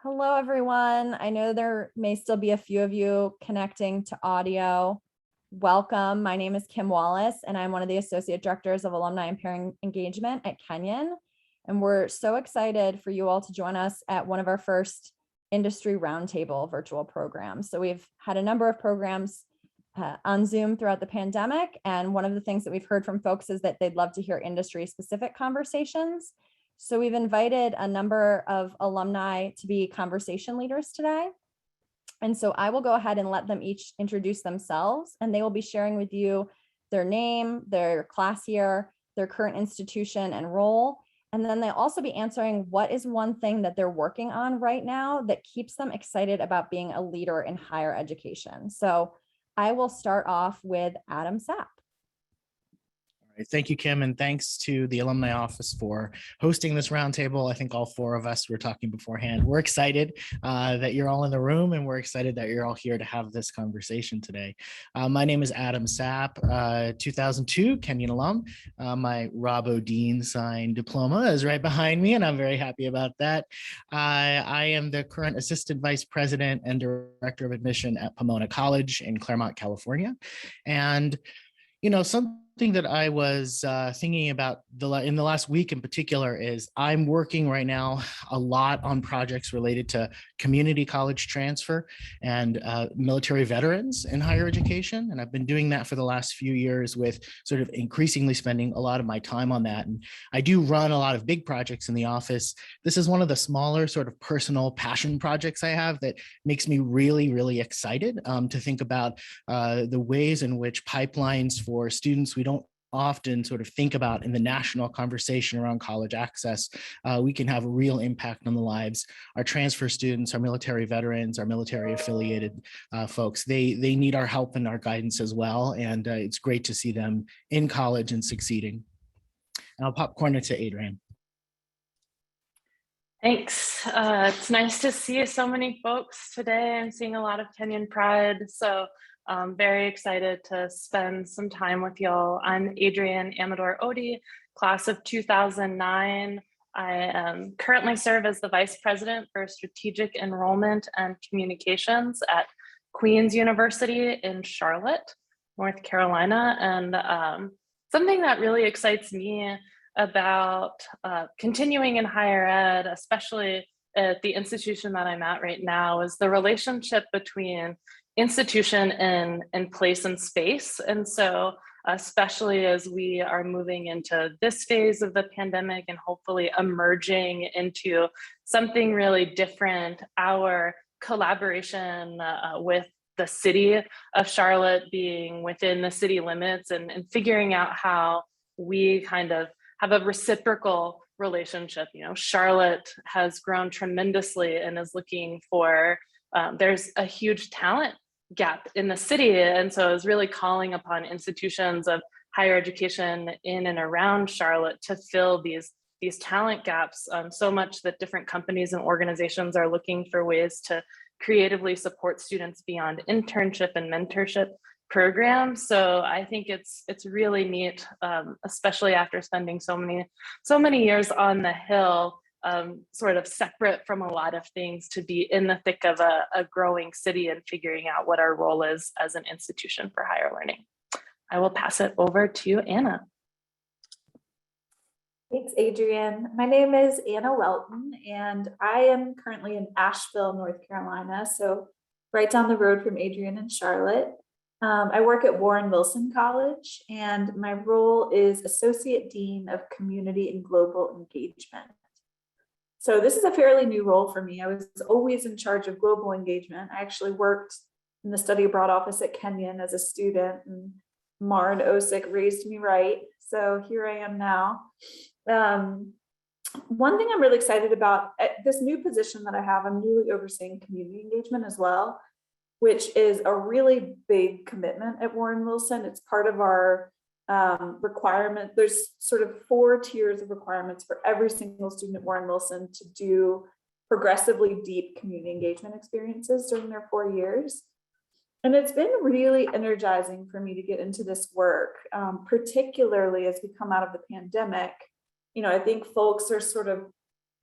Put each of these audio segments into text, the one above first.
Hello, everyone. I know there may still be a few of you connecting to audio. Welcome. My name is Kim Wallace, and I'm one of the Associate Directors of Alumni and Parent Engagement at Kenyon. And we're so excited for you all to join us at one of our first industry roundtable virtual programs. So we've had a number of programs on Zoom throughout the pandemic. And one of the things that we've heard from folks is that they'd love to hear industry-specific conversations. So we've invited a number of alumni to be conversation leaders today. And so I will go ahead and let them each introduce themselves, and they will be sharing with you their name, their class year, their current institution and role. And then they'll also be answering what is one thing that they're working on right now that keeps them excited about being a leader in higher education. So I will start off with Adam Sapp. Thank you, Kim, and thanks to the Alumni Office for hosting this roundtable. I think all four of us were talking beforehand. We're excited that you're all in the room, and we're excited that you're all here to have this conversation today. My name is Adam Sapp, 2002 Kenyon alum. My Rob O'Dean signed diploma is right behind me, and I'm very happy about that. I am the current Assistant Vice President and Director of Admission at Pomona College in Claremont, California. And something that I was thinking about in the last week in particular is I'm working right now a lot on projects related to community college transfer and military veterans in higher education. And I've been doing that for the last few years with sort of increasingly spending a lot of my time on that. And I do run a lot of big projects in the office. This is one of the smaller sort of personal passion projects I have that makes me really, really excited to think about the ways in which pipelines for students we don't often sort of think about in the national conversation around college access, we can have a real impact on the lives. Our transfer students, our military veterans, our military affiliated folks, they need our help and our guidance as well. And it's great to see them in college and succeeding. And I'll popcorn it to Adrian. Thanks. It's nice to see so many folks today. I'm seeing a lot of Kenyon pride. So I'm very excited to spend some time with y'all. I'm Adrian Amorodi, class of 2009. I currently serve as the Vice President for Strategic Enrollment and Communications at Queen's University in Charlotte, North Carolina. And something that really excites me about continuing in higher ed, especially at the institution that I'm at right now, is the relationship between institution and place and space. And so especially as we are moving into this phase of the pandemic and hopefully emerging into something really different, our collaboration with the city of Charlotte being within the city limits and figuring out how we kind of have a reciprocal relationship. Charlotte has grown tremendously and is looking for, there's a huge talent gap in the city. And so I was really calling upon institutions of higher education in and around Charlotte to fill these talent gaps, so much that different companies and organizations are looking for ways to creatively support students beyond internship and mentorship programs. So I think it's really neat, especially after spending so many years on the Hill, sort of separate from a lot of things, to be in the thick of a growing city and figuring out what our role is as an institution for higher learning. I will pass it over to Anna. Thanks, Adrian. My name is Anna Welton, and I am currently in Asheville, North Carolina, so right down the road from Adrian and Charlotte. I work at Warren Wilson College, and my role is Associate Dean of Community and Global Engagement. So this is a fairly new role for me. I was always in charge of global engagement. I actually worked in the study abroad office at Kenyon as a student, and Mar and OSIC raised me right. So here I am now. One thing I'm really excited about, this new position that I have, I'm newly overseeing community engagement as well, which is a really big commitment at Warren Wilson. It's part of our requirement. There's sort of 4 tiers of requirements for every single student at Warren Wilson to do progressively deep community engagement experiences during their 4 years. And it's been really energizing for me to get into this work, particularly as we come out of the pandemic. I think folks are sort of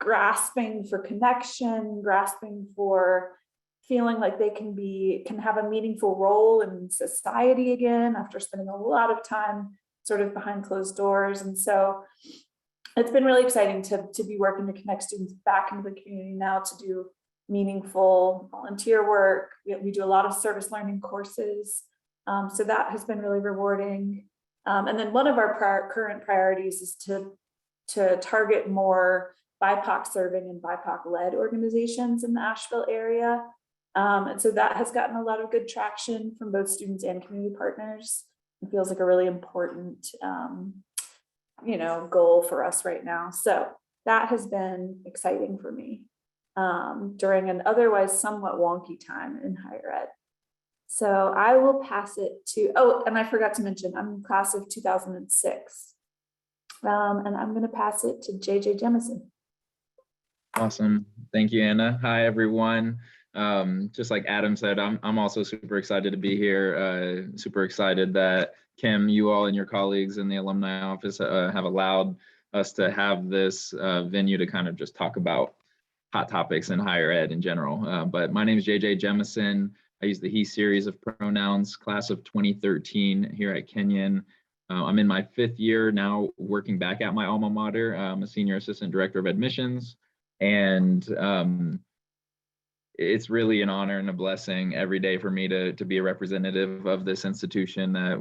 grasping for connection, grasping for feeling like they can have a meaningful role in society again after spending a lot of time sort of behind closed doors. And so it's been really exciting to be working to connect students back into the community now to do meaningful volunteer work. We do a lot of service learning courses. So that has been really rewarding. And then one of our current priorities is to target more BIPOC serving and BIPOC led organizations in the Asheville area. And so that has gotten a lot of good traction from both students and community partners. It feels like a really important, goal for us right now. So that has been exciting for me during an otherwise somewhat wonky time in higher ed. So I will pass it to, and I forgot to mention, I'm in class of 2006. And I'm going to pass it to JJ Jamison. Awesome. Thank you, Anna. Hi, everyone. Just like Adam said, I'm also super excited to be here. Super excited that Kim, you all and your colleagues in the alumni office have allowed us to have this venue to kind of just talk about hot topics in higher ed in general. But my name is JJ Jamison. I use the he series of pronouns, class of 2013 here at Kenyon. I'm in my 5th year now working back at my alma mater. I'm a senior assistant director of admissions. And it's really an honor and a blessing every day for me to be a representative of this institution that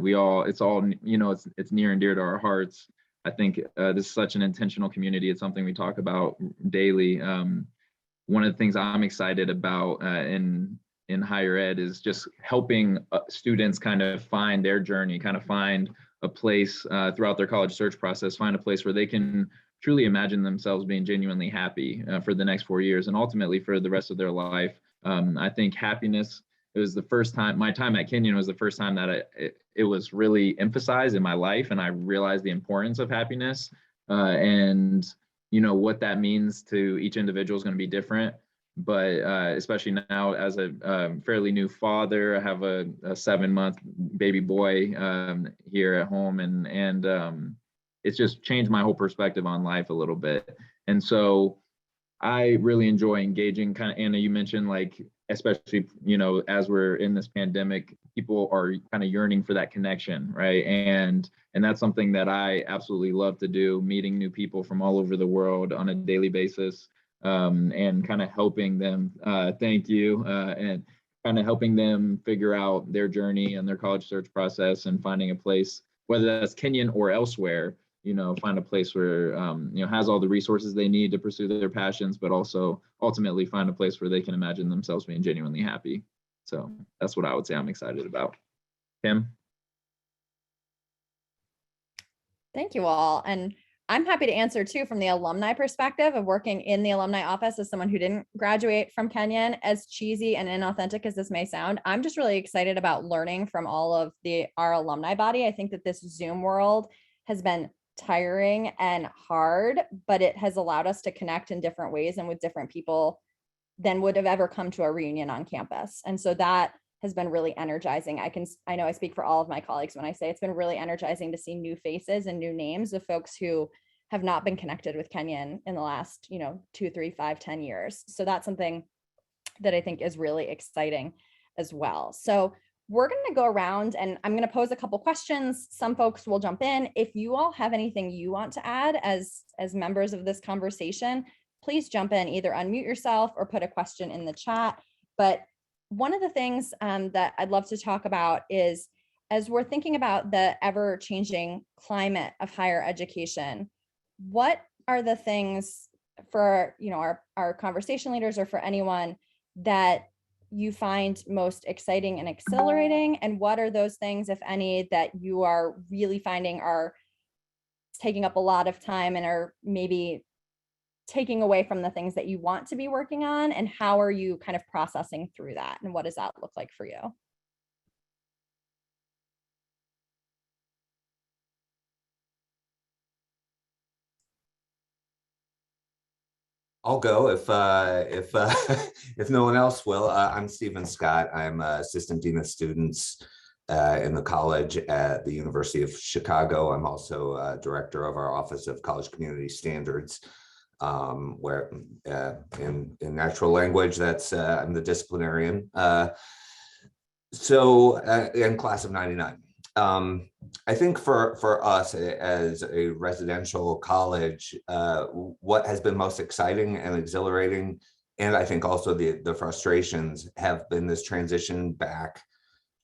it's near and dear to our hearts. I think this is such an intentional community. It's something we talk about daily. One of the things I'm excited about in higher ed is just helping students kind of find their journey, kind of find a place throughout their college search process, find a place where they can truly imagine themselves being genuinely happy for the next 4 years and ultimately for the rest of their life. I think happiness, it was the first time, my time at Kenyon was the first time that it was really emphasized in my life, and I realized the importance of happiness and what that means to each individual is going to be different. But especially now as a fairly new father, I have a 7-month baby boy here at home, and it's just changed my whole perspective on life a little bit. And so I really enjoy engaging. Kind of, Anna, you mentioned, like, especially, as we're in this pandemic, people are kind of yearning for that connection, right? And that's something that I absolutely love to do, meeting new people from all over the world on a daily basis, and kind of helping them, thank you, and kind of helping them figure out their journey and their college search process and finding a place, whether that's Kenyon or elsewhere, find a place where, has all the resources they need to pursue their passions, but also ultimately find a place where they can imagine themselves being genuinely happy. So that's what I would say I'm excited about. Kim? Thank you all. And I'm happy to answer too from the alumni perspective of working in the alumni office as someone who didn't graduate from Kenyon. As cheesy and inauthentic as this may sound, I'm just really excited about learning from all of our alumni body. I think that this Zoom world has been tiring and hard, but it has allowed us to connect in different ways and with different people than would have ever come to a reunion on campus. And so that has been really energizing. I know I speak for all of my colleagues when I say it's been really energizing to see new faces and new names of folks who have not been connected with Kenyon in the last, 2, 3, 5, 10 years. So that's something that I think is really exciting as well. So we're going to go around and I'm going to pose a couple questions. Some folks will jump in. If you all have anything you want to add as members of this conversation, please jump in, either unmute yourself or put a question in the chat. But one of the things that I'd love to talk about is, as we're thinking about the ever-changing climate of higher education, what are the things for our conversation leaders or for anyone that you find most exciting and exhilarating? And what are those things, if any, that you are really finding are taking up a lot of time and are maybe taking away from the things that you want to be working on? And how are you kind of processing through that? And what does that look like for you? I'll go if if no one else will. I'm Stephen Scott. I'm Assistant Dean of Students in the college at the University of Chicago. I'm also Director of our Office of College Community Standards. where in natural language, that's I'm the disciplinarian. In class of 99. I think for us as a residential college, what has been most exciting and exhilarating, and I think also the frustrations, have been this transition back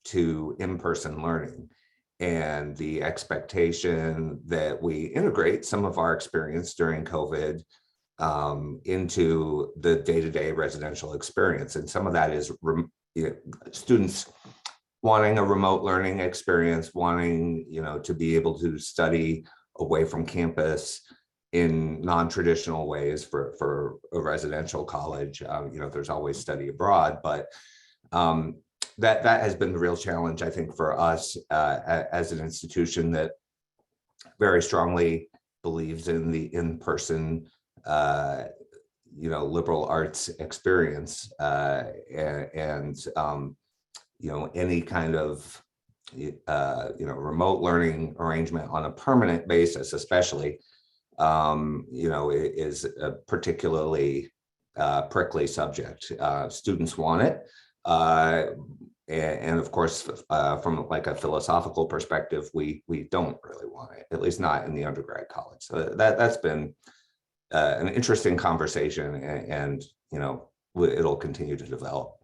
to in-person learning and the expectation that we integrate some of our experience during COVID into the day-to-day residential experience. And some of that is students wanting a remote learning experience, wanting to be able to study away from campus in non-traditional ways for a residential college. There's always study abroad, but that has been the real challenge, I think, for us as an institution that very strongly believes in the in-person liberal arts experience, and any kind of remote learning arrangement on a permanent basis, especially, is a particularly prickly subject. Students want it, and of course, from like a philosophical perspective, we don't really want it, at least not in the undergrad college. So that's been an interesting conversation, and it'll continue to develop.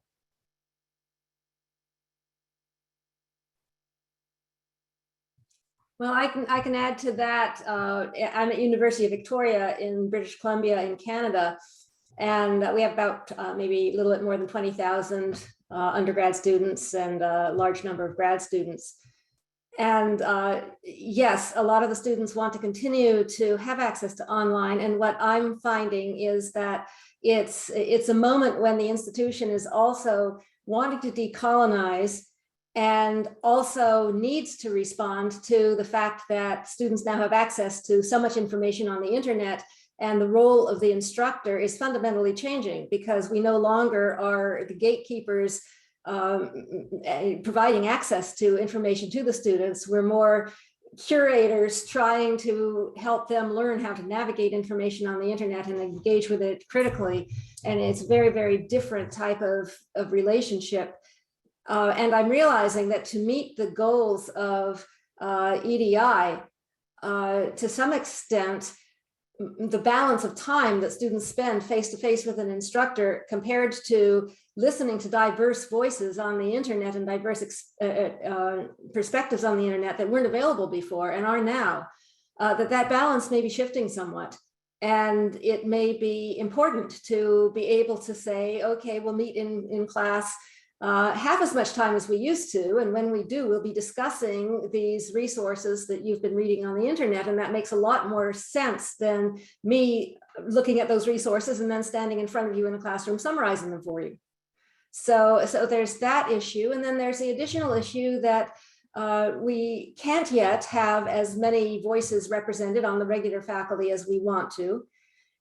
Well, I can add to that. I'm at University of Victoria in British Columbia in Canada, and we have about maybe a little bit more than 20,000 undergrad students and a large number of grad students. And yes, a lot of the students want to continue to have access to online. And what I'm finding is that it's a moment when the institution is also wanting to decolonize and also needs to respond to the fact that students now have access to so much information on the internet, and the role of the instructor is fundamentally changing, because we no longer are the gatekeepers providing access to information to the students. We're more curators trying to help them learn how to navigate information on the internet and engage with it critically. And it's a very, very different type of relationship. And I'm realizing that to meet the goals of EDI, to some extent, the balance of time that students spend face-to-face with an instructor compared to listening to diverse voices on the internet and diverse perspectives on the internet that weren't available before and are now, that balance may be shifting somewhat. And it may be important to be able to say, okay, we'll meet in class half as much time as we used to. And when we do, we'll be discussing these resources that you've been reading on the internet. And that makes a lot more sense than me looking at those resources and then standing in front of you in a classroom summarizing them for you. So there's that issue. And then there's the additional issue that we can't yet have as many voices represented on the regular faculty as we want to.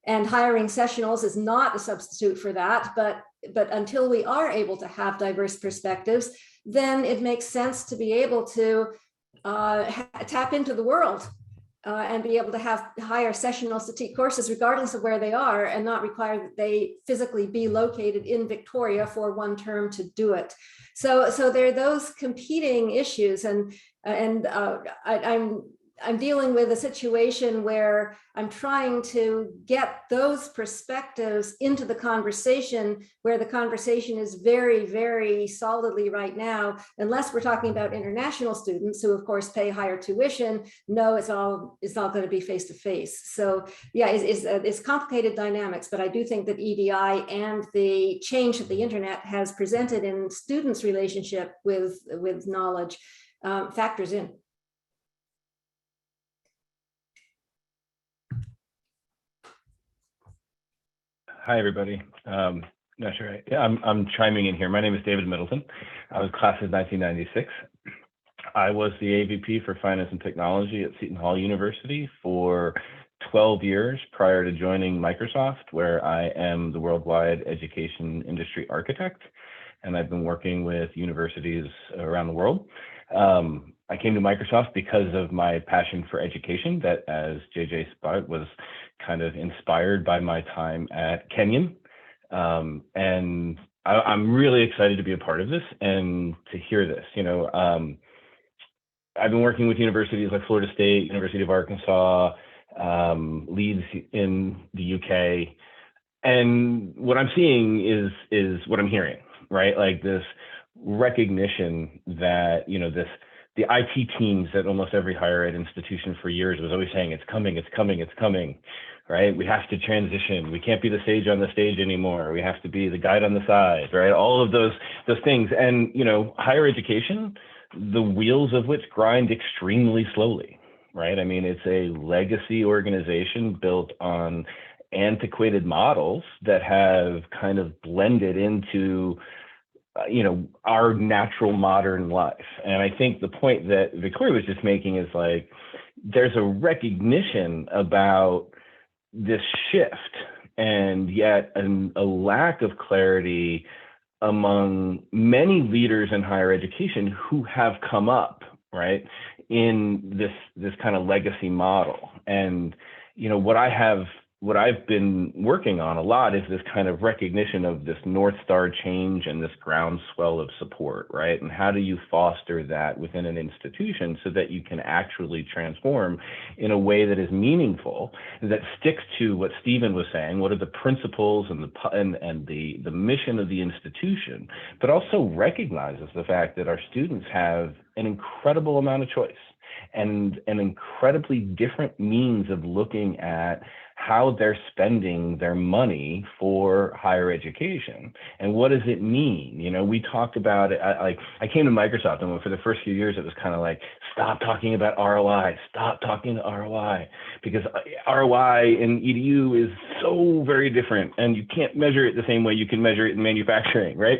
And hiring sessionals is not a substitute for that, but until we are able to have diverse perspectives, then it makes sense to be able to tap into the world and be able to hire sessionals to teach courses regardless of where they are, and not require that they physically be located in Victoria for one term to do it. So there are those competing issues, and I'm dealing with a situation where I'm trying to get those perspectives into the conversation, where the conversation is very, very solidly right now, unless we're talking about international students who of course pay higher tuition. No, it's all going to be face-to-face. So yeah, it's complicated dynamics, but I do think that EDI and the change that the internet has presented in students' relationship with knowledge factors in. Hi, everybody. Not sure. I'm chiming in here. My name is David Middleton. I was class of 1996. I was the AVP for Finance and Technology at Seton Hall University for 12 years prior to joining Microsoft, where I am the worldwide education industry architect, and I've been working with universities around the world. I came to Microsoft because of my passion for education that, as JJ Spott was kind of inspired by my time at Kenyon. And I'm really excited to be a part of this and to hear this. I've been working with universities like Florida State, University of Arkansas, Leeds in the UK. And what I'm seeing is what I'm hearing, right? Like this recognition that, the IT teams at almost every higher ed institution for years was always saying, it's coming, it's coming, it's coming, right? We have to transition. We can't be the sage on the stage anymore. We have to be the guide on the side, right? All of those things. And, higher education, the wheels of which grind extremely slowly, right? I mean, it's a legacy organization built on antiquated models that have kind of blended into our natural modern life. And I think the point that Victoria was just making is like, there's a recognition about this shift, and yet a lack of clarity among many leaders in higher education who have come up, right, in this kind of legacy model. And, what I've been working on a lot is this kind of recognition of this North Star change and this groundswell of support, right? And how do you foster that within an institution so that you can actually transform in a way that is meaningful, that sticks to what Stephen was saying, what are the principles and the mission of the institution, but also recognizes the fact that our students have an incredible amount of choice and an incredibly different means of looking at how they're spending their money for higher education. And what does it mean? We talked about it, I came to Microsoft, and for the first few years, it was kind of like, stop talking about ROI, stop talking to ROI, because ROI in EDU is so very different, and you can't measure it the same way you can measure it in manufacturing, right?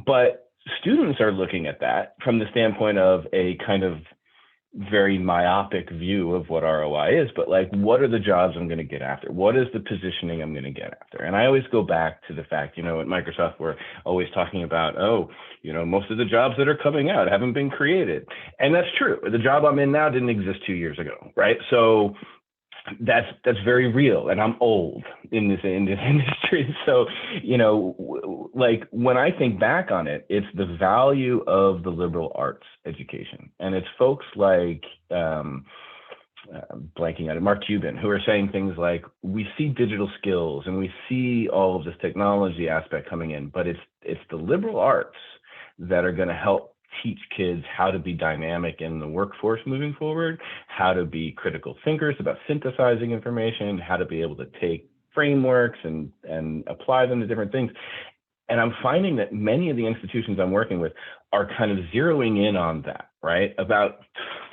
But students are looking at that from the standpoint of a kind of very myopic view of what ROI is, but like, what are the jobs I'm going to get after? What is the positioning I'm going to get after? And I always go back to the fact, at Microsoft, we're always talking about, most of the jobs that are coming out haven't been created. And that's true. The job I'm in now didn't exist 2 years ago, right? So that's very real, and I'm old in this industry. So, like when I think back on it, it's the value of the liberal arts education, and it's folks like blanking out it, Mark Cuban, who are saying things like, we see digital skills and we see all of this technology aspect coming in, but it's the liberal arts that are going to help teach kids how to be dynamic in the workforce moving forward, how to be critical thinkers about synthesizing information, how to be able to take frameworks and apply them to different things. And I'm finding that many of the institutions I'm working with are kind of zeroing in on that, right? About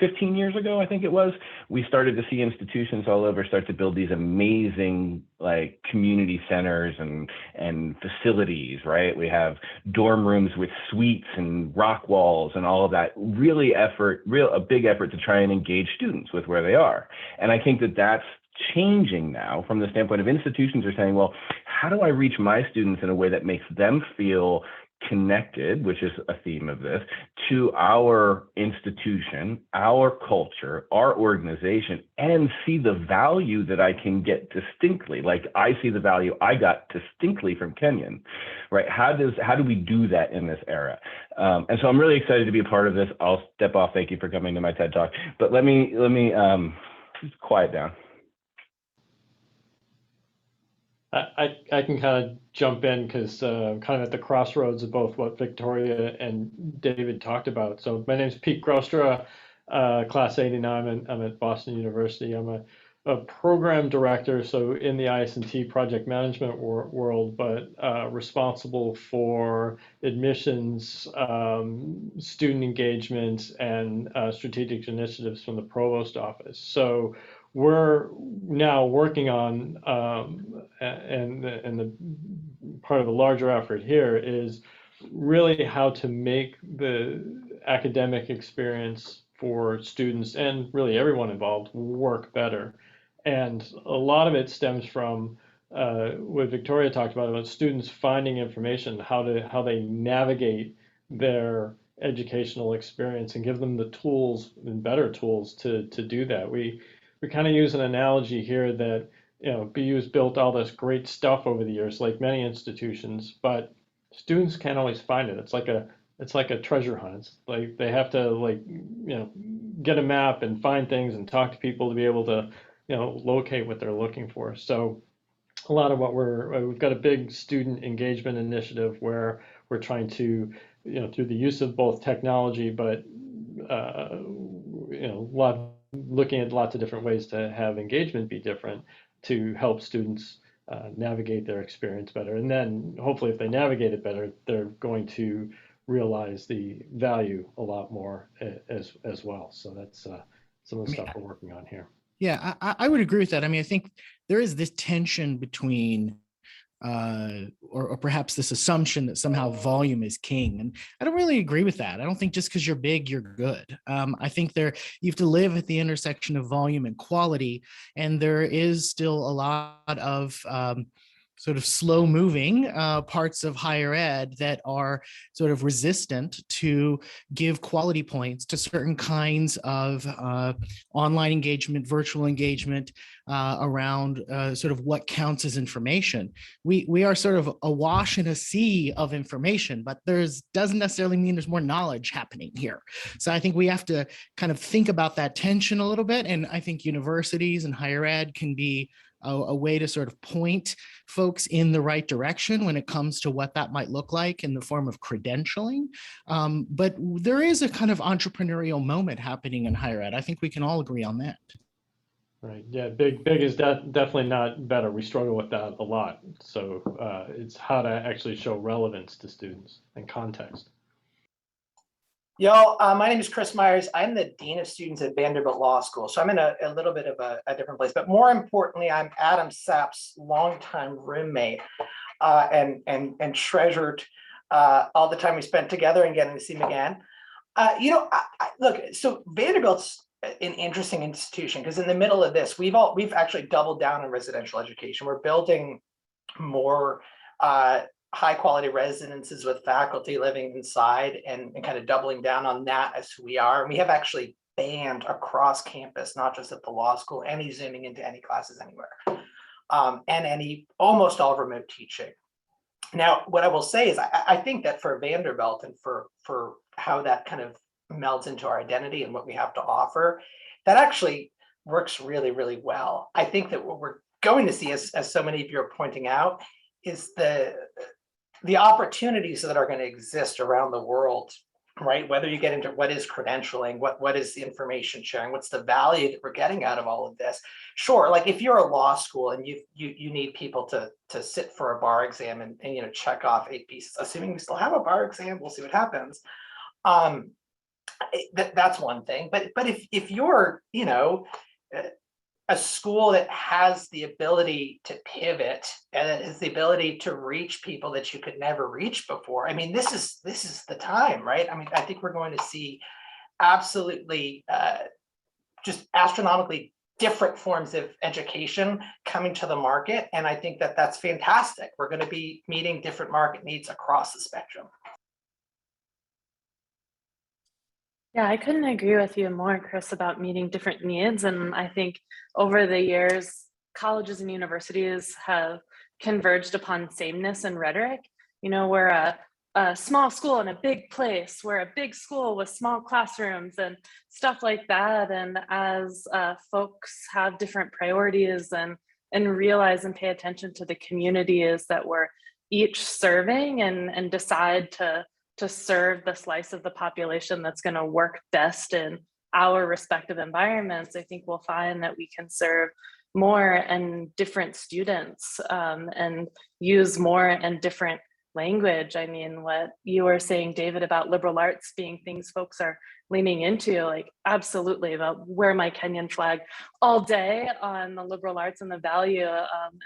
15 years ago, I think it was, we started to see institutions all over start to build these amazing like community centers and facilities, right? We have dorm rooms with suites and rock walls and all of that, a big effort to try and engage students with where they are. And I think that that's changing now from the standpoint of institutions are saying, well, how do I reach my students in a way that makes them feel connected, which is a theme of this, to our institution, our culture, our organization, and see the value that I can get distinctly. Like I see the value I got distinctly from Kenyon, right? How do we do that in this era? And so I'm really excited to be a part of this. I'll step off. Thank you for coming to my TED Talk. But let me just quiet down. I can kind of jump in because I'm kind of at the crossroads of both what Victoria and David talked about. So my name is Pete Grostra, class 89. I'm at Boston University. I'm a program director, so in the IS&T project management world, but responsible for admissions, student engagement, and strategic initiatives from the provost office. So we're now working on, and the part of the larger effort here is really how to make the academic experience for students and really everyone involved work better. And a lot of it stems from what Victoria talked about students finding information, how they navigate their educational experience and give them the tools and better tools to do that. we kind of use an analogy here that, BU's built all this great stuff over the years, like many institutions, but students can't always find it. It's like a treasure hunt. It's like they have to get a map and find things and talk to people to be able to, locate what they're looking for. So a lot of what we've got a big student engagement initiative where we're trying to, through the use of both technology, but looking at lots of different ways to have engagement be different to help students navigate their experience better. And then hopefully if they navigate it better, they're going to realize the value a lot more as well. So that's some of the stuff we're working on here. Yeah, I would agree with that. I mean, I think there is this tension between or perhaps this assumption that somehow volume is king. And I don't really agree with that. I don't think just because you're big, you're good. I think you have to live at the intersection of volume and quality. And there is still a lot of sort of slow moving parts of higher ed that are sort of resistant to give quality points to certain kinds of online engagement, virtual engagement around sort of what counts as information. We are sort of awash in a sea of information, but doesn't necessarily mean there's more knowledge happening here. So I think we have to kind of think about that tension a little bit. And I think universities and higher ed can be a way to sort of point folks in the right direction when it comes to what that might look like in the form of credentialing. But there is a kind of entrepreneurial moment happening in higher ed. I think we can all agree on that. Right. Yeah. Big is definitely not better. We struggle with that a lot. So it's how to actually show relevance to students and context. Y'all, my name is Chris Myers. I'm the Dean of Students at Vanderbilt Law School. So I'm in a little bit of a different place, but more importantly, I'm Adam Sapp's longtime roommate and treasured all the time we spent together and getting to see him again. Look, so Vanderbilt's an interesting institution because in the middle of this, we've actually doubled down on residential education. We're building more high quality residences with faculty living inside and kind of doubling down on that as who we are. And we have actually banned across campus, not just at the law school, any zooming into any classes anywhere, and almost all remote teaching. Now, what I will say is I think that for Vanderbilt and for how that kind of melds into our identity and what we have to offer, that actually works really, really well. I think that what we're going to see, as so many of you are pointing out, is the opportunities that are going to exist around the world, right? Whether you get into what is credentialing, what is information sharing, what's the value that we're getting out of all of this? Sure, like if you're a law school and you need people to sit for a bar exam and check off 8 pieces, assuming we still have a bar exam, we'll see what happens. That's one thing. But if you're a school that has the ability to pivot and has the ability to reach people that you could never reach before. I mean, this is the time, right? I mean, I think we're going to see absolutely just astronomically different forms of education coming to the market. And I think that that's fantastic. We're going to be meeting different market needs across the spectrum. Yeah, I couldn't agree with you more, Chris, about meeting different needs. And I think over the years, colleges and universities have converged upon sameness and rhetoric. We're a small school in a big place. We're a big school with small classrooms and stuff like that. And as folks have different priorities and realize and pay attention to the communities that we're each serving and decide to serve the slice of the population that's going to work best in our respective environments, I think we'll find that we can serve more and different students and use more and different language. I mean, what you were saying, David, about liberal arts being things folks are leaning into, like absolutely, about wear my Kenyon flag all day on the liberal arts and the value.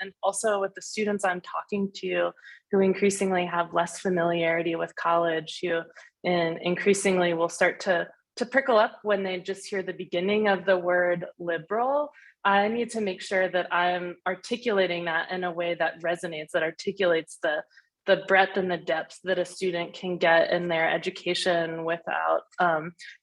And also with the students I'm talking to who increasingly have less familiarity with college, who increasingly will start to prickle up when they just hear the beginning of the word liberal. I need to make sure that I'm articulating that in a way that resonates, that articulates the the breadth and the depth that a student can get in their education without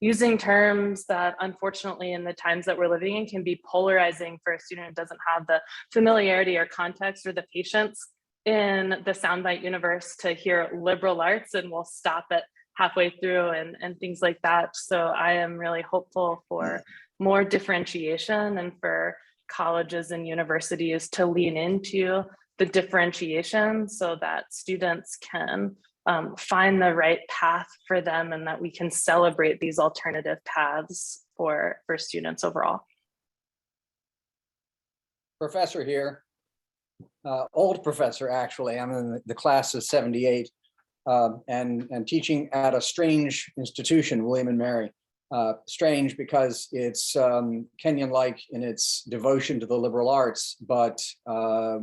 using terms that, unfortunately, in the times that we're living in, can be polarizing for a student who doesn't have the familiarity or context or the patience in the soundbite universe to hear liberal arts and will stop it halfway through and things like that. So I am really hopeful for more differentiation and for colleges and universities to lean into the differentiation so that students can find the right path for them, and that we can celebrate these alternative paths for students overall. Professor here, old professor actually. I'm in the class of 78 and teaching at a strange institution, William and Mary. Strange because it's Kenyon-like in its devotion to the liberal arts, but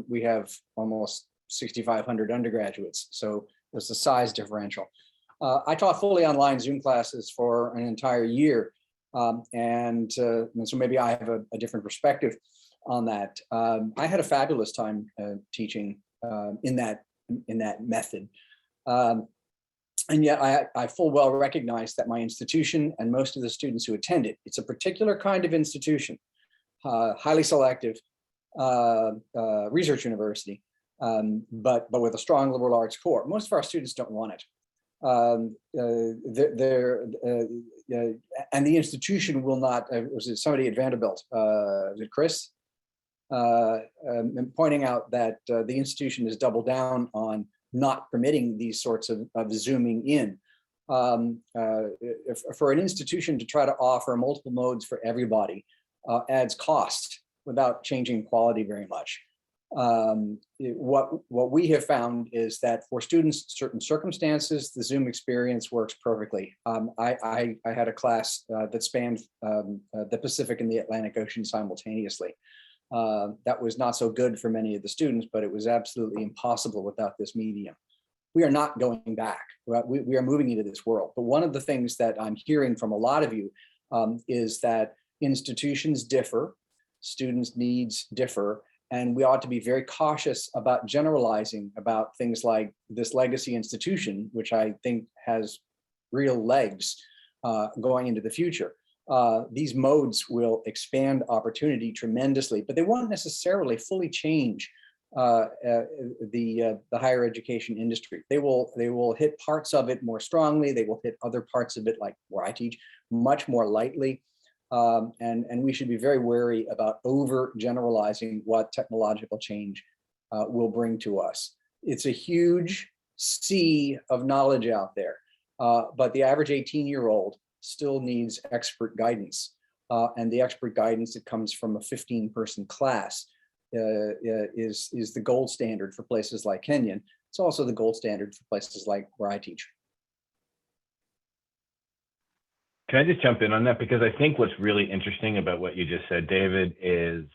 we have almost 6,500 undergraduates, so there's a size differential. I taught fully online Zoom classes for an entire year, and so maybe I have a different perspective on that. I had a fabulous time teaching in that method. And yet I full well recognize that my institution and most of the students who attend it, it's a particular kind of institution, highly selective research university, but with a strong liberal arts core. Most of our students don't want it. And the institution will not, was it somebody at Vanderbilt, was it Chris? Pointing out that the institution has doubled down on not permitting these sorts of zooming in. For an institution to try to offer multiple modes for everybody adds cost without changing quality very much. What we have found is that for students, certain circumstances, the Zoom experience works perfectly. I had a class that spanned the Pacific and the Atlantic Ocean simultaneously. That was not so good for many of the students, but it was absolutely impossible without this medium. We are not going back. We are moving into this world. But one of the things that I'm hearing from a lot of you is that institutions differ, students' needs differ, and we ought to be very cautious about generalizing about things like this legacy institution, which I think has real legs going into the future. These modes will expand opportunity tremendously, but they won't necessarily fully change the higher education industry. They will hit parts of it more strongly. They will hit other parts of it, like where I teach, much more lightly. And we should be very wary about over generalizing what technological change will bring to us. It's a huge sea of knowledge out there, but the average 18-year-old still needs expert guidance. And the expert guidance that comes from a 15-person class is the gold standard for places like Kenyon. It's also the gold standard for places like where I teach. Can I just jump in on that? Because I think what's really interesting about what you just said, David, is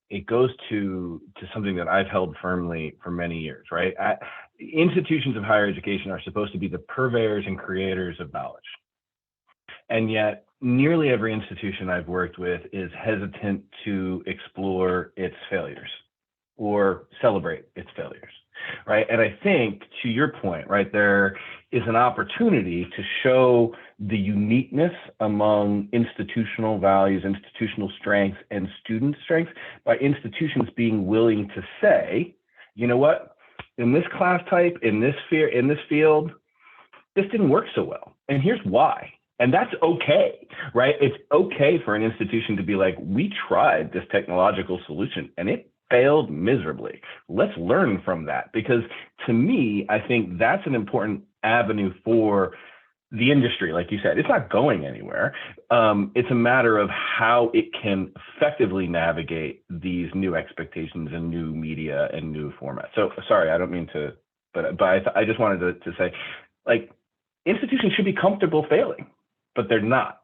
it goes to something that I've held firmly for many years, right? Institutions of higher education are supposed to be the purveyors and creators of knowledge. And yet nearly every institution I've worked with is hesitant to explore its failures or celebrate its failures, right? And I think, to your point, right, there is an opportunity to show the uniqueness among institutional values, institutional strengths, and student strengths by institutions being willing to say, you know what, in this class type, in this sphere, in this field, this didn't work so well. And here's why. And that's okay, right? It's okay for an institution to be like, we tried this technological solution and it failed miserably. Let's learn from that. Because to me, I think that's an important avenue for the industry. Like you said, it's not going anywhere. It's a matter of how it can effectively navigate these new expectations and new media and new formats. So sorry, I don't mean to, but I just wanted to say, like, institutions should be comfortable failing, but they're not.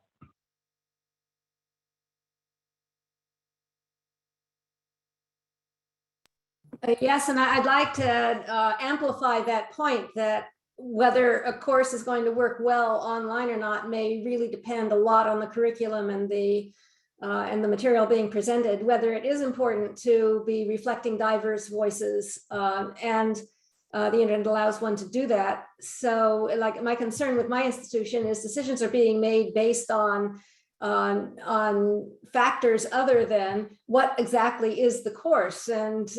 Yes, and I'd like to amplify that point, that whether a course is going to work well online or not may really depend a lot on the curriculum and the material being presented, whether it is important to be reflecting diverse voices. And The internet allows one to do that. So like my concern with my institution is decisions are being made based on factors other than what exactly is the course and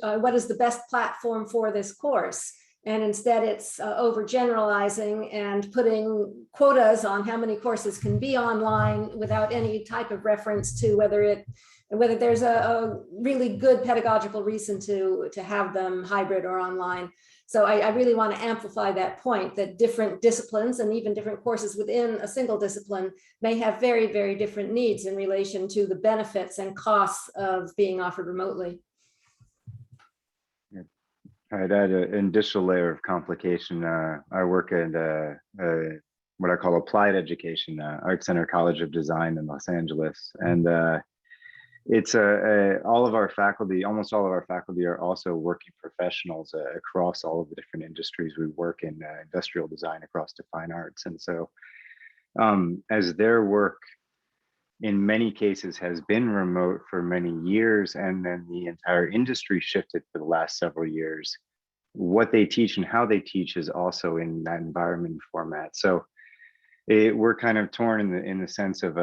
what is the best platform for this course. And instead it's overgeneralizing and putting quotas on how many courses can be online without any type of reference to whether there's a really good pedagogical reason to have them hybrid or online. So I really want to amplify that point, that different disciplines and even different courses within a single discipline may have very, very different needs in relation to the benefits and costs of being offered remotely. I'd add an additional layer of complication. I work at what I call applied education, Art Center College of Design in Los Angeles. And it's all of our faculty, almost all of our faculty are also working professionals across all of the different industries. We work in industrial design across to fine arts. And so as their work in many cases has been remote for many years, and then the entire industry shifted for the last several years, what they teach and how they teach is also in that environment format. So we're kind of torn in the sense of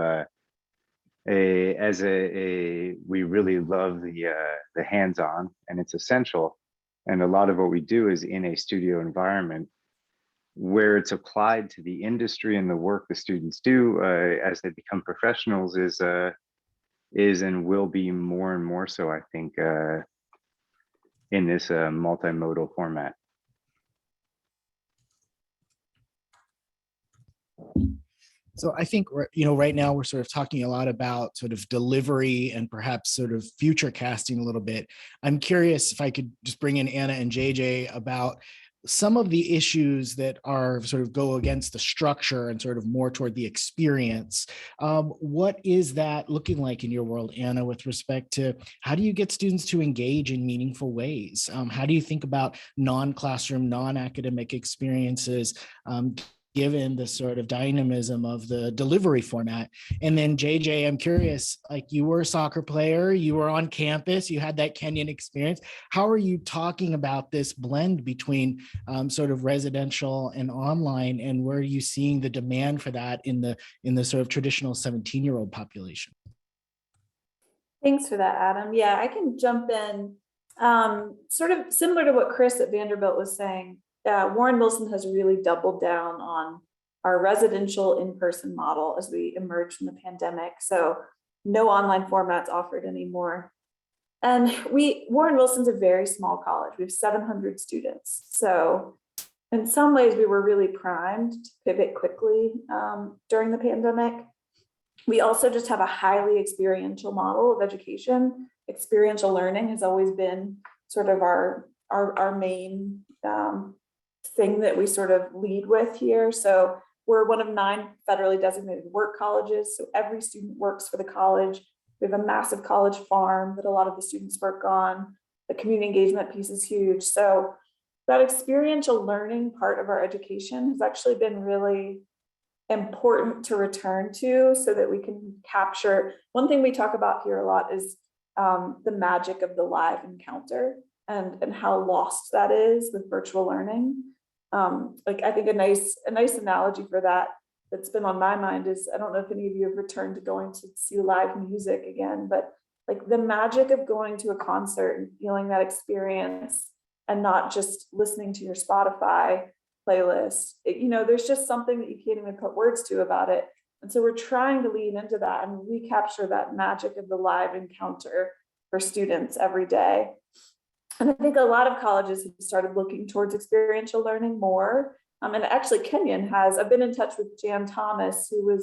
we really love the hands-on, and it's essential. And a lot of what we do is in a studio environment where it's applied to the industry, and the work the students do as they become professionals is and will be more and more so, I think, in this multimodal format. So I think, right now we're sort of talking a lot about sort of delivery and perhaps sort of future casting a little bit. I'm curious if I could just bring in Anna and JJ about some of the issues that are sort of go against the structure and sort of more toward the experience. What is that looking like in your world, Anna, with respect to how do you get students to engage in meaningful ways? How do you think about non-classroom, non-academic experiences, given the sort of dynamism of the delivery format? And then JJ, I'm curious, like you were a soccer player, you were on campus, you had that Kenyon experience. How are you talking about this blend between sort of residential and online, and where are you seeing the demand for that in the sort of traditional 17-year-old population? Thanks for that, Adam. Yeah, I can jump in. Sort of similar to what Chris at Vanderbilt was saying. Warren Wilson has really doubled down on our residential in-person model as we emerge from the pandemic. So no online formats offered anymore. And Warren Wilson's a very small college. We have 700 students. So in some ways we were really primed to pivot quickly during the pandemic. We also just have a highly experiential model of education. Experiential learning has always been sort of our main thing that we sort of lead with here. So we're one of 9 federally designated work colleges. So every student works for the college. We have a massive college farm that a lot of the students work on. The community engagement piece is huge. So that experiential learning part of our education has actually been really important to return to so that we can capture. One thing we talk about here a lot is the magic of the live encounter and how lost that is with virtual learning. Like I think a nice analogy for that that's been on my mind is, I don't know if any of you have returned to going to see live music again, but like the magic of going to a concert and feeling that experience and not just listening to your Spotify playlist. There's just something that you can't even put words to about it. And so we're trying to lean into that and recapture that magic of the live encounter for students every day. And I think a lot of colleges have started looking towards experiential learning more. And actually Kenyon has, I've been in touch with Jan Thomas, who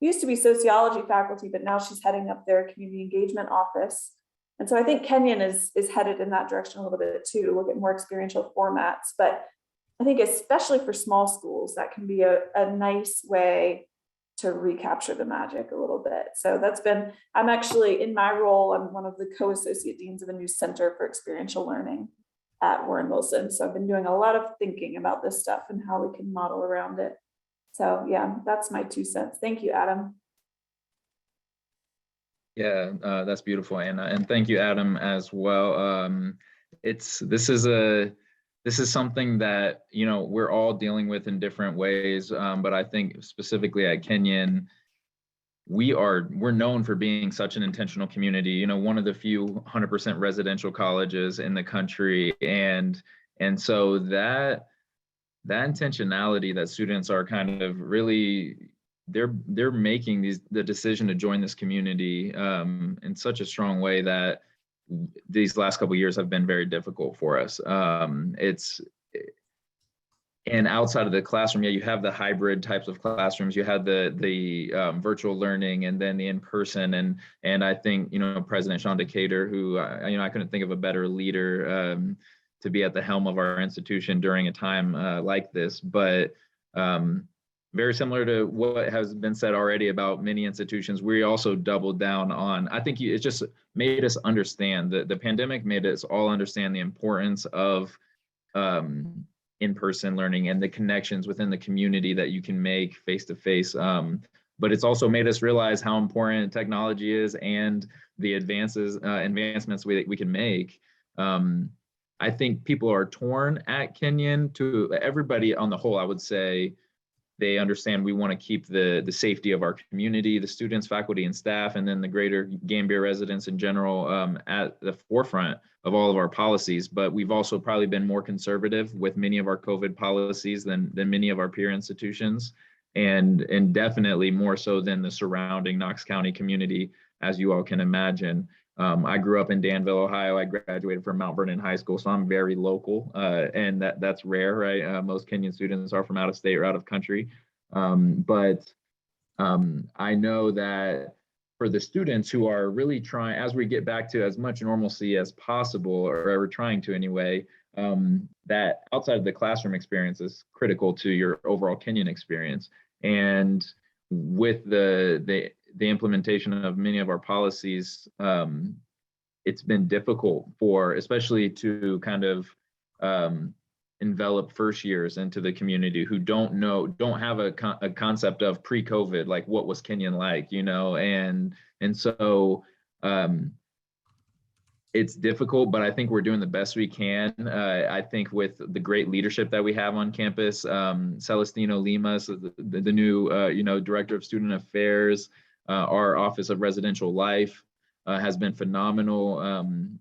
used to be sociology faculty, but now she's heading up their community engagement office. And so I think Kenyon is headed in that direction a little bit too, to look at more experiential formats. But I think especially for small schools, that can be a nice way to recapture the magic a little bit. So I'm actually in my role, I'm one of the co-associate deans of a new center for experiential learning at Warren Wilson. So I've been doing a lot of thinking about this stuff and how we can model around it. So yeah, that's my 2 cents. Thank you, Adam. Yeah, that's beautiful, Anna. And thank you, Adam, as well. This is this is something that, you know, we're all dealing with in different ways. But I think specifically at Kenyon, we're known for being such an intentional community, you know, one of the few 100% residential colleges in the country. And so that intentionality that students are kind of really, they're making the decision to join this community in such a strong way that these last couple of years have been very difficult for us. And outside of the classroom, yeah, you have the hybrid types of classrooms. You have the virtual learning, and then the in-person. And I think, you know, President Sean Decatur, who I couldn't think of a better leader to be at the helm of our institution during a time like this. But very similar to what has been said already about many institutions, we also doubled down on, I think it just made us understand that the pandemic made us all understand the importance of in-person learning and the connections within the community that you can make face-to-face. But it's also made us realize how important technology is and the advancements we can make. I think people are torn at Kenyon. To everybody on the whole, I would say, they understand we want to keep the safety of our community, the students, faculty, and staff, and then the greater Gambier residents in general at the forefront of all of our policies. But we've also probably been more conservative with many of our COVID policies than many of our peer institutions, and definitely more so than the surrounding Knox County community, as you all can imagine. I grew up in Danville, Ohio. I graduated from Mount Vernon High School, so I'm very local, and that's rare, right? Most Kenyon students are from out of state or out of country. But I know that for the students who are really trying, as we get back to as much normalcy as possible, or we're trying to anyway, that outside of the classroom experience is critical to your overall Kenyon experience. And with the implementation of many of our policies, it's been difficult especially to kind of envelop first years into the community who don't have a concept of pre-COVID, like what was Kenyon like, you know, and so it's difficult, but I think we're doing the best we can. I think with the great leadership that we have on campus, Celestino Limas, the new Director of Student Affairs, our Office of Residential Life has been phenomenal.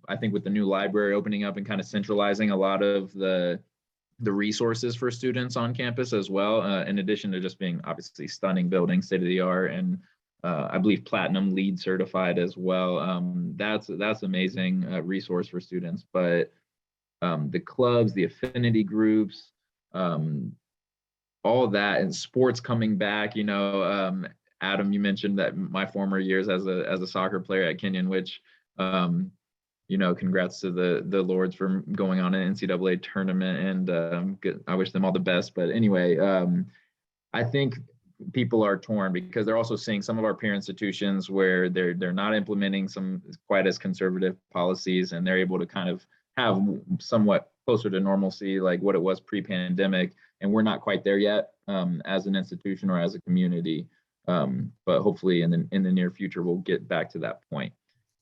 I think with the new library opening up and kind of centralizing a lot of the resources for students on campus as well, in addition to just being obviously stunning building, state of the art, and I believe Platinum LEED certified as well. That's amazing resource for students. But the clubs, the affinity groups, all that, and sports coming back, you know, Adam, you mentioned that my former years as a soccer player at Kenyon, which, you know, congrats to the Lords for going on an NCAA tournament, and I wish them all the best. But anyway, I think people are torn because they're also seeing some of our peer institutions where they're not implementing some quite as conservative policies, and they're able to kind of have somewhat closer to normalcy, like what it was pre-pandemic, and we're not quite there yet as an institution or as a community. But hopefully in the near future, we'll get back to that point.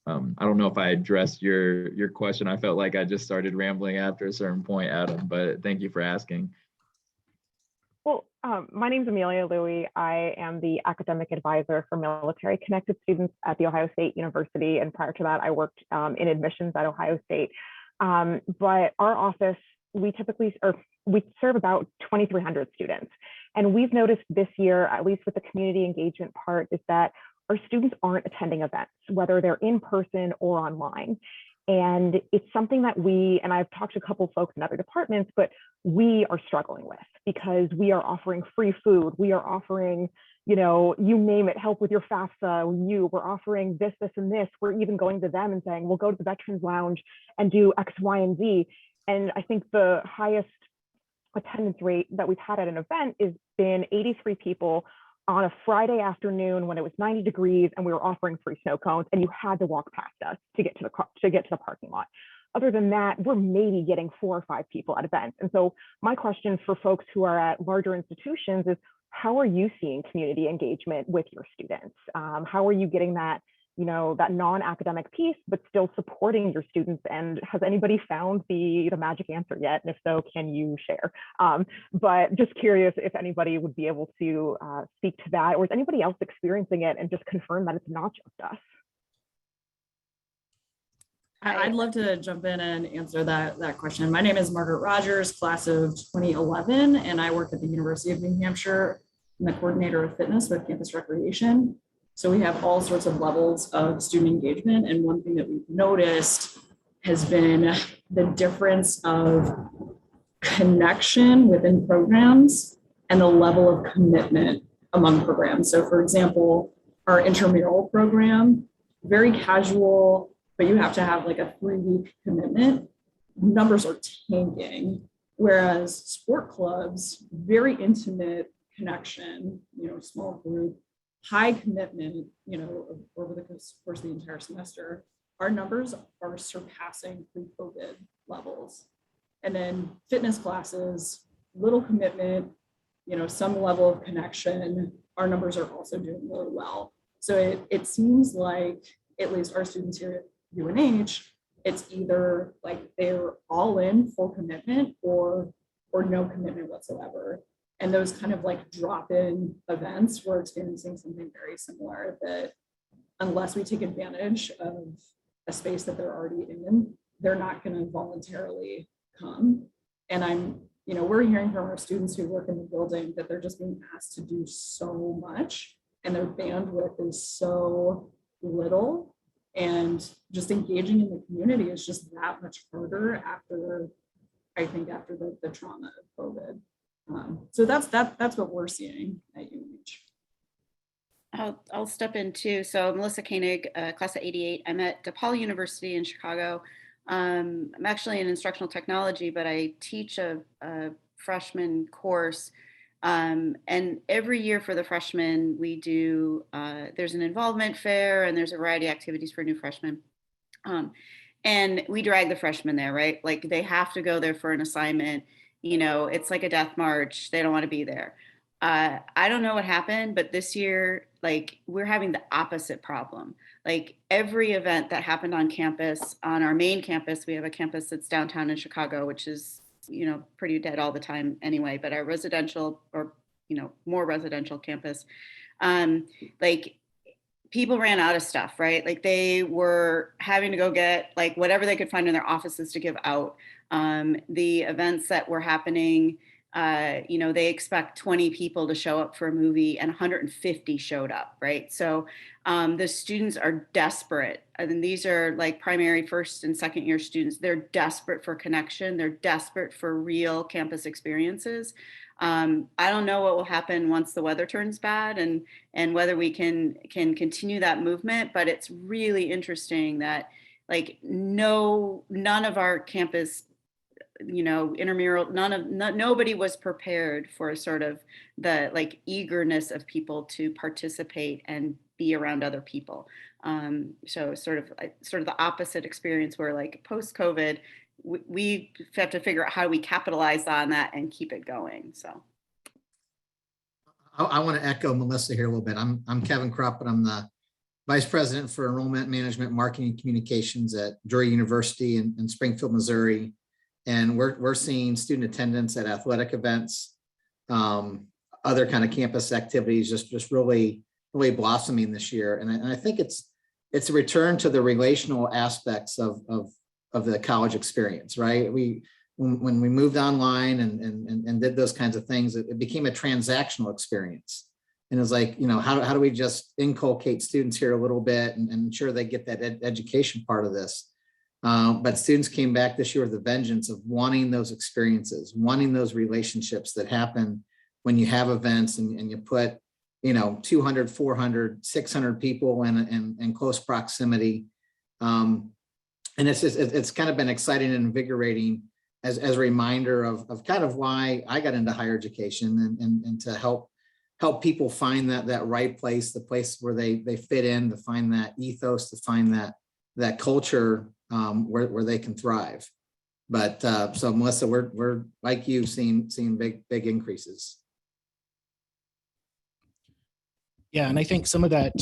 I don't know if I addressed your question. I felt like I just started rambling after a certain point, Adam, but thank you for asking. Well, my name is Amelia Louie. I am the academic advisor for military connected students at The Ohio State University. And prior to that, I worked in admissions at Ohio State. But our office, we serve about 2,300 students. And we've noticed this year, at least with the community engagement part, is that our students aren't attending events, whether they're in person or online. And it's something that and I've talked to a couple of folks in other departments, but we are struggling with, because we are offering free food. We are offering, you know, you name it, help with your FAFSA, we're offering this, and this. We're even going to them and saying, we'll go to the Veterans Lounge and do X, Y, and Z. And I think the highest attendance rate that we've had at an event has been 83 people on a Friday afternoon when it was 90 degrees and we were offering free snow cones, and you had to walk past us to get to the parking lot. Other than that, we're maybe getting 4 or 5 people at events. And so my question for folks who are at larger institutions is, how are you seeing community engagement with your students? How are you getting that that non-academic piece, but still supporting your students? And has anybody found the magic answer yet? And if so, can you share? But just curious if anybody would be able to speak to that, or is anybody else experiencing it and just confirm that it's not just us? I'd love to jump in and answer that question. My name is Margaret Rogers, class of 2011, and I work at the University of New Hampshire. I'm the coordinator of fitness with campus recreation. So we have all sorts of levels of student engagement. And one thing that we've noticed has been the difference of connection within programs and the level of commitment among programs. So for example, our intramural program, very casual, but you have to have like a 3-week commitment. Numbers are tanking. Whereas sport clubs, very intimate connection, small group, high commitment, over the course of the entire semester, our numbers are surpassing pre-COVID levels. And then fitness classes, little commitment, some level of connection, our numbers are also doing really well. So it seems like, at least our students here at UNH, it's either like they're all in full commitment or no commitment whatsoever. And those kind of like drop-in events, we're experiencing something very similar, that unless we take advantage of a space that they're already in, they're not going to voluntarily come. And we're hearing from our students who work in the building that they're just being asked to do so much and their bandwidth is so little. And just engaging in the community is just that much harder after the trauma of COVID. So that's what we're seeing at UNH. I'll step in too. So Melissa Koenig, class of 88. I'm at DePaul University in Chicago. I'm actually in instructional technology, but I teach a freshman course. And every year for the freshmen, we do, there's an involvement fair and there's a variety of activities for new freshmen. And we drag the freshmen there, right? Like they have to go there for an assignment. It's like a death march. They don't want to be there. I don't know what happened, but this year, like we're having the opposite problem. Like every event that happened on campus, on our main campus, we have a campus that's downtown in Chicago, which is pretty dead all the time anyway, but our residential or, more residential campus, like people ran out of stuff, right? Like they were having to go get like whatever they could find in their offices to give out. The events that were happening, they expect 20 people to show up for a movie and 150 showed up, right? So the students are desperate. And these are like primary, first and second year students. They're desperate for connection. They're desperate for real campus experiences. I don't know what will happen once the weather turns bad and whether we can continue that movement, but it's really interesting that like none of our campus intramural, nobody was prepared for sort of the like eagerness of people to participate and be around other people. So sort of the opposite experience where like post-COVID, we have to figure out how we capitalize on that and keep it going. So. I want to echo Melissa here a little bit. I'm Kevin Krupp, and I'm the Vice President for Enrollment Management, Marketing, and Communications at Drury University in Springfield, Missouri. And we're seeing student attendance at athletic events, other kind of campus activities, just really blossoming this year. And I think it's a return to the relational aspects of the college experience, right? When we moved online and did those kinds of things, it became a transactional experience. And it's like, how do we just inculcate students here a little bit and ensure they get that education part of this? But students came back this year with a vengeance of wanting those experiences, wanting those relationships that happen when you have events and you put, 200, 400, 600 people in close proximity. And it's kind of been exciting and invigorating as a reminder of kind of why I got into higher education and to help people find that right place, the place where they fit in, to find that ethos, to find that culture where they can thrive. But so Melissa, we're like you, seeing big increases. Yeah, and I think some of that,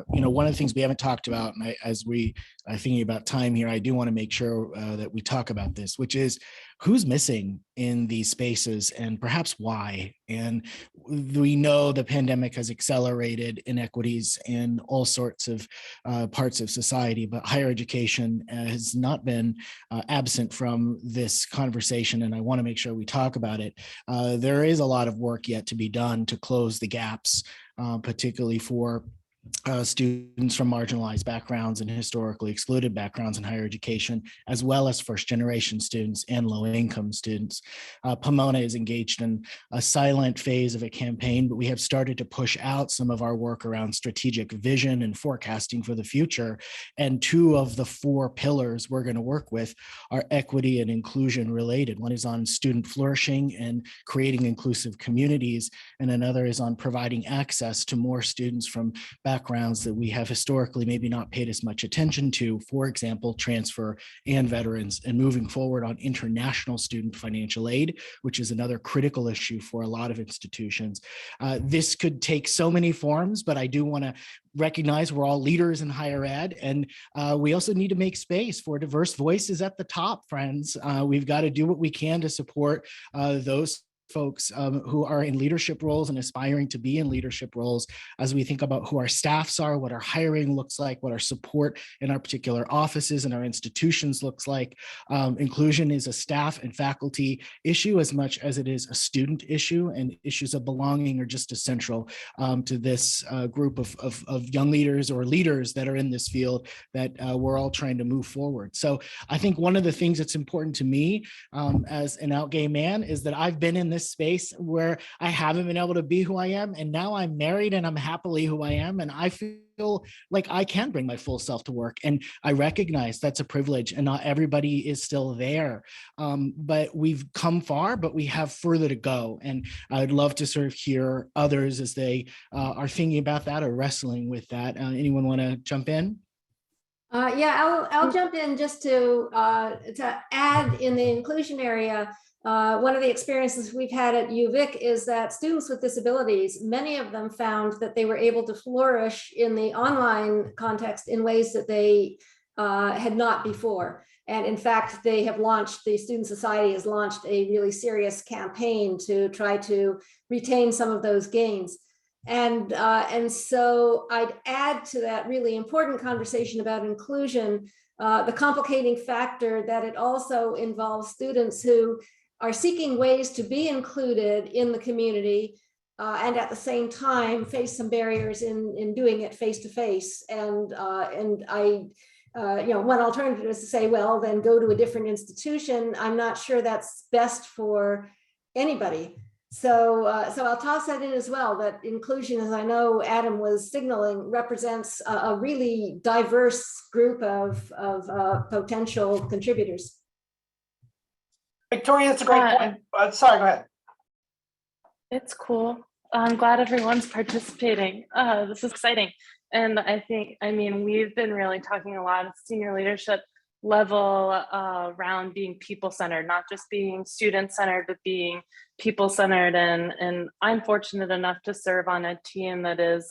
one of the things we haven't talked about, and as we are thinking about time here, I do want to make sure that we talk about this, which is who's missing in these spaces and perhaps why. And we know the pandemic has accelerated inequities in all sorts of parts of society, but higher education has not been absent from this conversation, and I want to make sure we talk about it. There is a lot of work yet to be done to close the gaps, particularly for students from marginalized backgrounds and historically excluded backgrounds in higher education, as well as first generation students and low income students. Pomona is engaged in a silent phase of a campaign, but we have started to push out some of our work around strategic vision and forecasting for the future. And 2 of the 4 pillars we're going to work with are equity and inclusion related. One is on student flourishing and creating inclusive communities, and another is on providing access to more students from backgrounds that we have historically maybe not paid as much attention to, for example, transfer and veterans, and moving forward on international student financial aid, which is another critical issue for a lot of institutions. This could take so many forms, but I do want to recognize we're all leaders in higher ed, and we also need to make space for diverse voices at the top, friends. We've got to do what we can to support those folks who are in leadership roles and aspiring to be in leadership roles, as we think about who our staffs are, what our hiring looks like, what our support in our particular offices and our institutions looks like. Inclusion is a staff and faculty issue as much as it is a student issue, and issues of belonging are just as central to this group of young leaders or leaders that are in this field that we're all trying to move forward. So I think one of the things that's important to me as an out gay man is that I've been in this space where I haven't been able to be who I am, and now I'm married and I'm happily who I am, and I feel like I can bring my full self to work, and I recognize that's a privilege and not everybody is still there, but we've come far, but we have further to go, and I'd love to sort of hear others as they are thinking about that or wrestling with that. Anyone want to jump in? Yeah, I'll jump in just to add in the inclusion area. One of the experiences we've had at UVic is that students with disabilities, many of them found that they were able to flourish in the online context in ways that they had not before. And in fact, the Student Society has launched a really serious campaign to try to retain some of those gains. And so I'd add to that really important conversation about inclusion, the complicating factor that it also involves students who are seeking ways to be included in the community and at the same time face some barriers in doing it face to face. And one alternative is to say, well, then go to a different institution. I'm not sure that's best for anybody. So I'll toss that in as well, that inclusion, as I know Adam was signaling, represents a really diverse group of potential contributors. Victoria, that's a great point. Sorry, go ahead. It's cool. I'm glad everyone's participating. This is exciting. And we've been really talking a lot at senior leadership level around being people-centered, not just being student-centered, but being people-centered. And I'm fortunate enough to serve on a team that is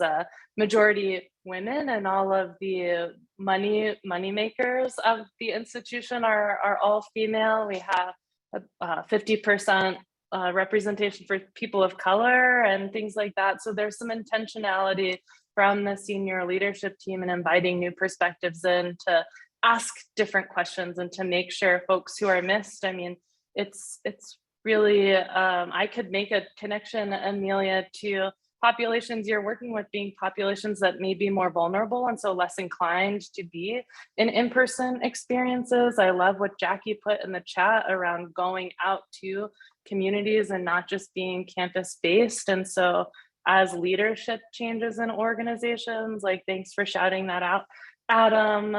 majority women, and all of the money makers of the institution are all female. We have 50% representation for people of color and things like that. So there's some intentionality from the senior leadership team and inviting new perspectives in to ask different questions and to make sure folks who are missed. I mean, it's really, I could make a connection, Amelia, to populations you're working with being populations that may be more vulnerable and so less inclined to be in-person experiences. I love what Jackie put in the chat around going out to communities and not just being campus-based. And so as leadership changes in organizations, like, thanks for shouting that out, Adam,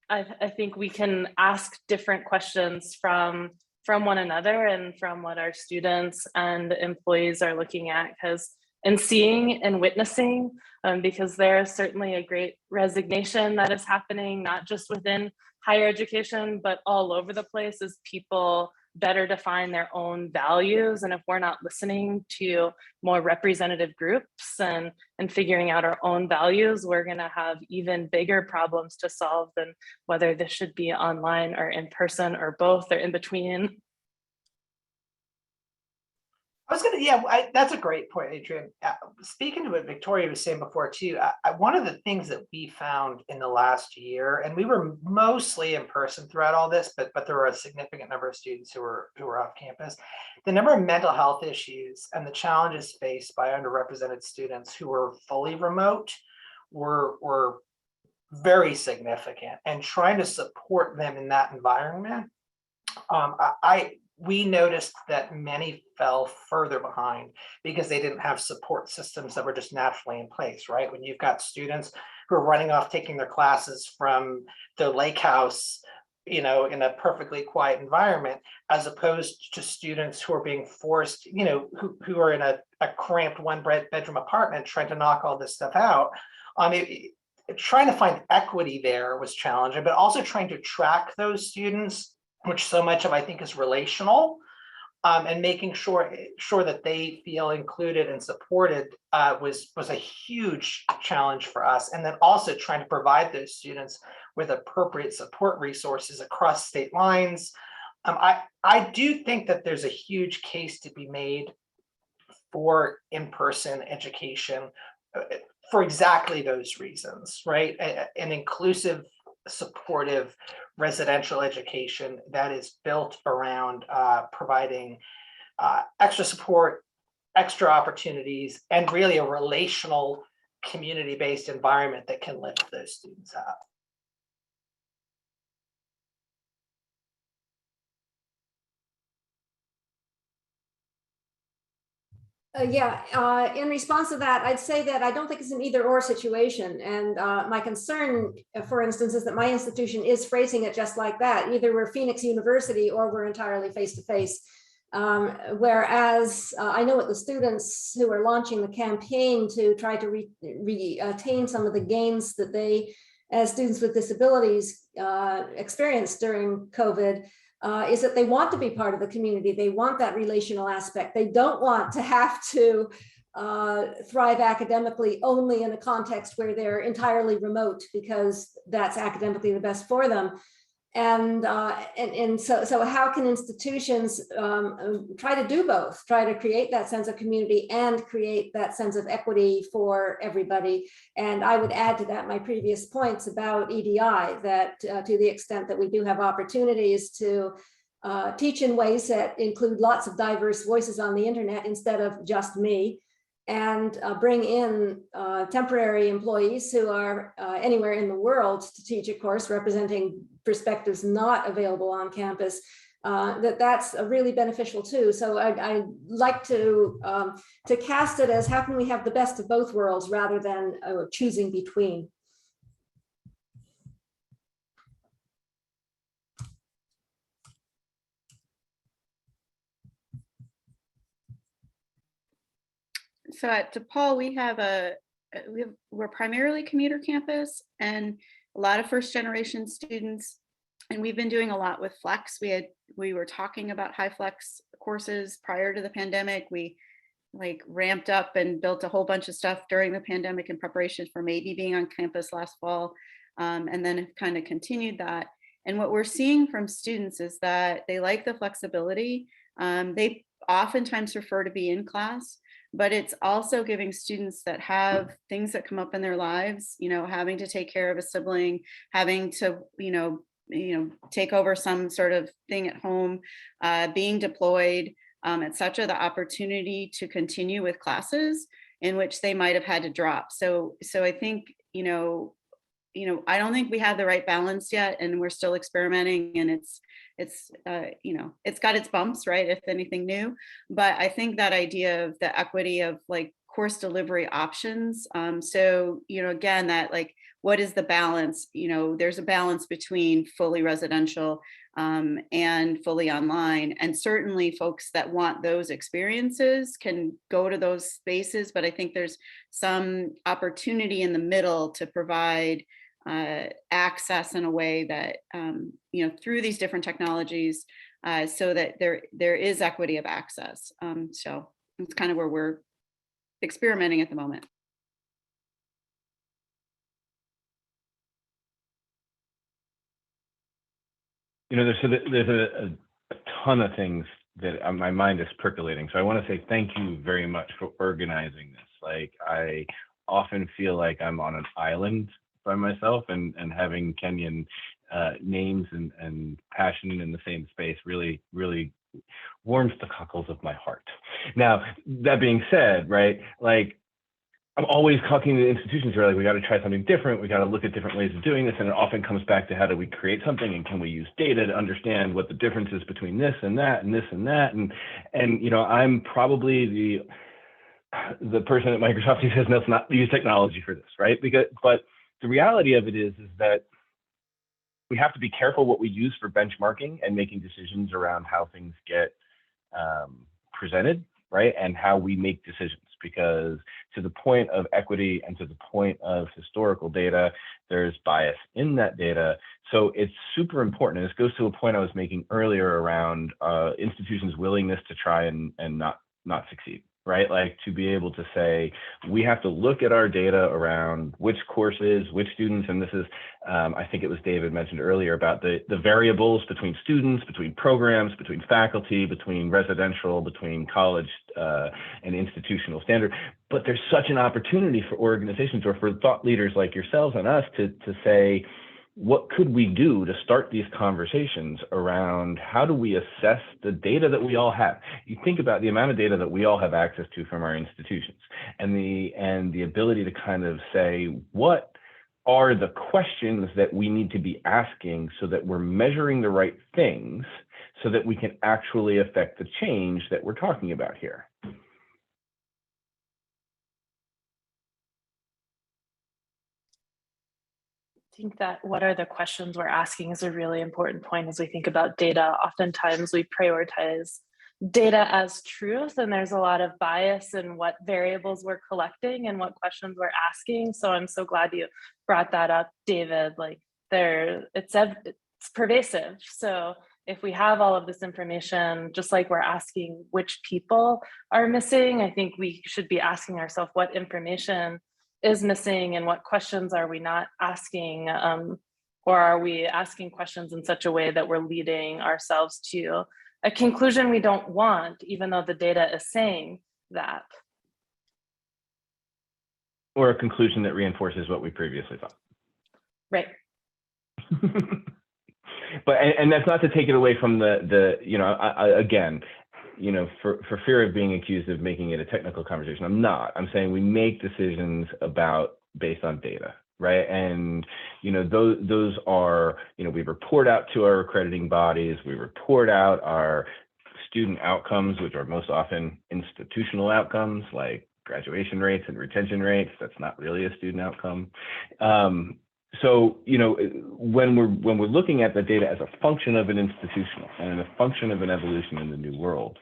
I think we can ask different questions from one another and from what our students and employees are looking at and seeing and witnessing, because there is certainly a great resignation that is happening, not just within higher education, but all over the place as people better define their own values. And if we're not listening to more representative groups and figuring out our own values, we're going to have even bigger problems to solve than whether this should be online or in person or both or in between. That's a great point, Adrian. Speaking to what Victoria was saying before too, one of the things that we found in the last year, and we were mostly in person throughout all this, but there were a significant number of students who were off campus. The number of mental health issues and the challenges faced by underrepresented students who were fully remote were very significant, and trying to support them in that environment. We noticed that many fell further behind because they didn't have support systems that were just naturally in place, right? When you've got students who are running off taking their classes from the lake house, in a perfectly quiet environment, as opposed to students who are being forced, who are in a cramped one-bedroom apartment trying to knock all this stuff out. Trying to find equity there was challenging, but also trying to track those students, which so much of I think is relational, and making sure that they feel included and supported was a huge challenge for us. And then also trying to provide those students with appropriate support resources across state lines. I do think that there's a huge case to be made for in-person education for exactly those reasons, right? An inclusive, supportive residential education that is built around providing extra support, extra opportunities, and really a relational, community-based environment that can lift those students up. In response to that, I'd say that I don't think it's an either or situation. And my concern, for instance, is that my institution is phrasing it just like that. Either we're Phoenix University or we're entirely face-to-face. Whereas I know what the students who are launching the campaign to try to retain some of the gains that they, as students with disabilities, experienced during COVID, is that they want to be part of the community. They want that relational aspect. They don't want to have to thrive academically only in a context where they're entirely remote, because that's academically the best for them. And so how can institutions try to do both, try to create that sense of community and create that sense of equity for everybody? And I would add to that my previous points about EDI, that to the extent that we do have opportunities to teach in ways that include lots of diverse voices on the internet instead of just me, and bring in temporary employees who are anywhere in the world to teach a course representing perspectives not available on campus, that's really beneficial too. So I like to cast it as how can we have the best of both worlds rather than choosing between. So at DePaul, we're primarily commuter campus and a lot of first generation students. And we've been doing a lot with Flex. We were talking about high Flex courses prior to the pandemic. We ramped up and built a whole bunch of stuff during the pandemic in preparation for maybe being on campus last fall. And then have kind of continued that. And what we're seeing from students is that they like the flexibility. They oftentimes prefer to be in class, but it's also giving students that have things that come up in their lives, having to take care of a sibling, having to, take over some sort of thing at home, being deployed, etc., the opportunity to continue with classes in which they might have had to drop. So I think, I don't think we have the right balance yet, and we're still experimenting, and it's got its bumps, right? If anything new, but I think that idea of the equity of course delivery options. So, again, that what is the balance? There's a balance between fully residential and fully online. And certainly folks that want those experiences can go to those spaces, but I think there's some opportunity in the middle to provide access in a way that, through these different technologies so that there is equity of access. So it's kind of where we're experimenting at the moment. You know, there's a ton of things that my mind is percolating. So I want to say thank you very much for organizing this. Like, I often feel like I'm on an island by myself, and having Kenyon names and passion in the same space really warms the cockles of my heart. Now, that being said, right, like, I'm always talking to institutions who are like, we got to try something different. We got to look at different ways of doing this. And it often comes back to, how do we create something, and can we use data to understand what the difference is between this and that and this and that? And you know, I'm probably the person at Microsoft who says, no, let's not use technology for this, right? But the reality of it is that we have to be careful what we use for benchmarking and making decisions around how things get presented, right? And how we make decisions. Because to the point of equity and to the point of historical data, there's bias in that data. So it's super important. And this goes to a point I was making earlier around institutions' willingness to try and not succeed, right? Like, to be able to say, we have to look at our data around which courses, which students, and this is, I think it was David mentioned earlier about the variables between students, between programs, between faculty, between residential, between college and institutional standard. But there's such an opportunity for organizations, or for thought leaders like yourselves and us, to say, what could we do to start these conversations around how do we assess the data that we all have? You think about the amount of data that we all have access to from our institutions, and the ability to kind of say, what are the questions that we need to be asking so that we're measuring the right things, so that we can actually affect the change that we're talking about here. I think that what are the questions we're asking is a really important point as we think about data. Oftentimes we prioritize data as truth, and there's a lot of bias in what variables we're collecting and what questions we're asking. So I'm so glad you brought that up, David. Like, it's pervasive. So if we have all of this information, just like we're asking which people are missing, I think we should be asking ourselves what information is missing and what questions are we not asking, or are we asking questions in such a way that we're leading ourselves to a conclusion we don't want, even though the data is saying that. Or a conclusion that reinforces what we previously thought. Right. But and that's not to take it away from the you know, again, you know, for fear of being accused of making it a technical conversation, I'm not. I'm saying we make decisions based on data, right? And, you know, those are, you know, we report out to our accrediting bodies, we report out our student outcomes, which are most often institutional outcomes, like graduation rates and retention rates. That's not really a student outcome. So, you know, when we're looking at the data as a function of an institutional and a function of an evolution in the new world,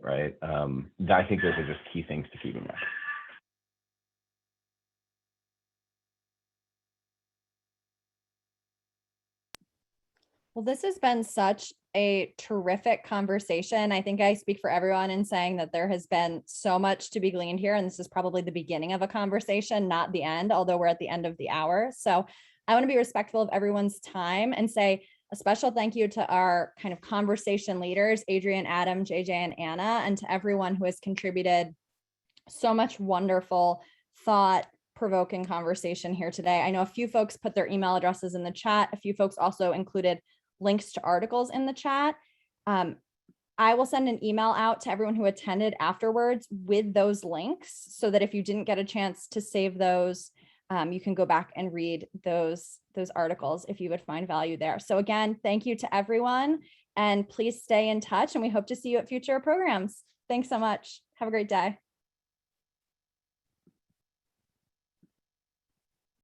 right? I think those are just key things to keep in mind. Well, this has been such a terrific conversation. I think I speak for everyone in saying that there has been so much to be gleaned here, and this is probably the beginning of a conversation, not the end, although we're at the end of the hour. So I want to be respectful of everyone's time and say a special thank you to our kind of conversation leaders, Adrian, Adam, JJ, and Anna, and to everyone who has contributed so much wonderful thought-provoking conversation here today. I know a few folks put their email addresses in the chat. A few folks also included links to articles in the chat. I will send an email out to everyone who attended afterwards with those links, so that if you didn't get a chance to save those, you can go back and read those articles if you would find value there. So again, thank you to everyone, and please stay in touch, and we hope to see you at future programs. Thanks so much. Have a great day.